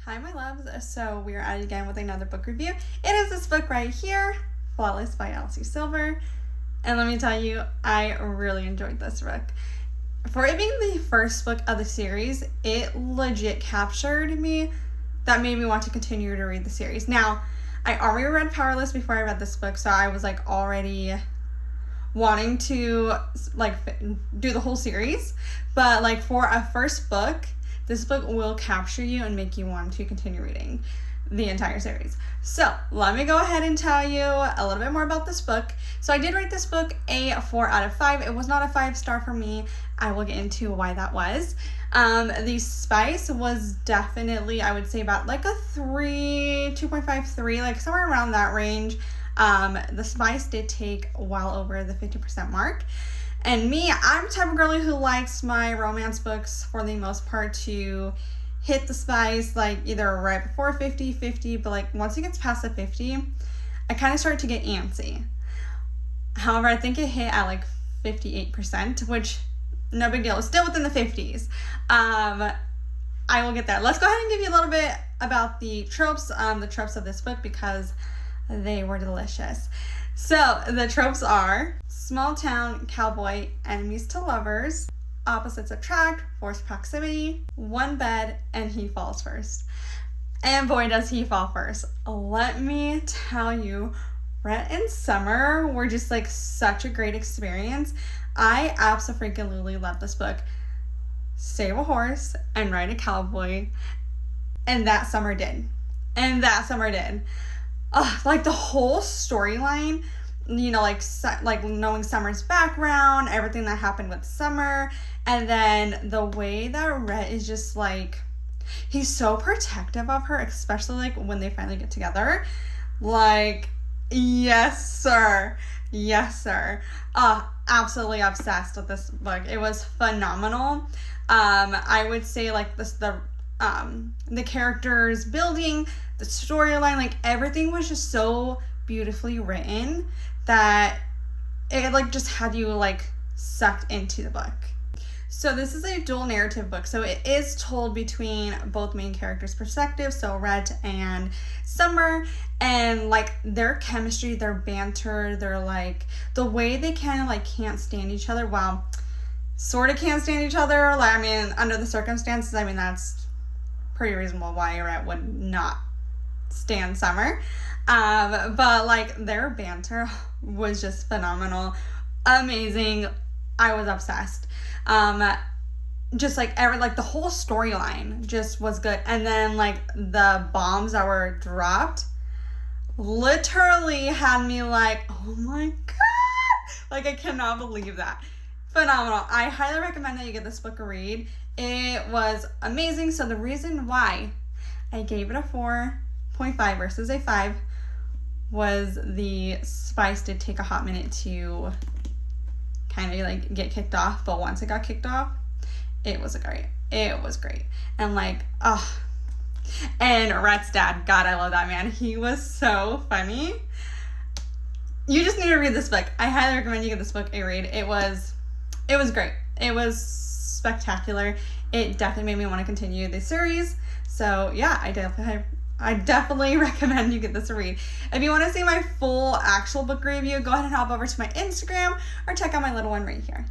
Hi my loves, so we are at it again with another book review. It is this book right here, Flawless by Elsie Silver. And let me tell you, I really enjoyed this book. For it being the first book of the series, it legit captured me. That made me want to continue to read the series. Now, I already read Powerless before I read this book, so I was like already wanting to like do the whole series. But like for a first book, this book will capture you and make you want to continue reading the entire series. So let me go ahead and tell you a little bit more about this book. So I did rate this book a 4 out of 5. It was not a 5-star for me. I will get into why that was. The spice was definitely, I would say about like a 3, 2.5, 3, like somewhere around that range. The spice did take well over the 50% mark. And me, I'm the type of girly who likes my romance books for the most part to hit the spice like either right before 50, but like once it gets past the 50, I kind of start to get antsy. However, I think it hit at like 58%, which no big deal. It's still within the 50s. I will get there. Let's go ahead and give you a little bit about the tropes of this book because they were delicious. So the tropes are small town cowboy, enemies to lovers, opposites attract, forced proximity, one bed, and he falls first. And boy, does he fall first. Let me tell you, Rhett and Summer were just like such a great experience. I absolutely love this book. Save a horse and ride a cowboy. And that Summer did. Like the whole storyline, you know, like knowing Summer's background, everything that happened with Summer, and then the way that Rhett is just like, he's so protective of her, especially like when they finally get together. Like, yes sir. Absolutely obsessed with this book. It was phenomenal. I would say like the characters building, the storyline, like everything was just so beautifully written that it like just had you like sucked into the book. So this is a dual narrative book. So it is told between both main characters' perspectives, so Rhett and Summer, and like their chemistry, their banter, their like the way they kind of like can't stand each other. Well, sort of can't stand each other. Like, I mean, under the circumstances, I mean that's pretty reasonable why Rhett would not stand Summer. But like their banter was just phenomenal, amazing. I was obsessed. Just like the whole storyline just was good. And then like the bombs that were dropped literally had me like, oh my god, like I cannot believe that. Phenomenal. I highly recommend that you get this book a read. It was amazing. So the reason why I gave it a 4.5 versus a 5 was the spice did take a hot minute to kind of like get kicked off, but once it got kicked off, it was great. And like, and Rhett's dad, god, I love that man. He was so funny. You just need to read this book. I highly recommend you get this book a read. It was great. It was spectacular. It definitely made me want to continue the series. So yeah, I definitely recommend you get this a read. If you want to see my full actual book review, go ahead and hop over to my Instagram or check out my little one right here.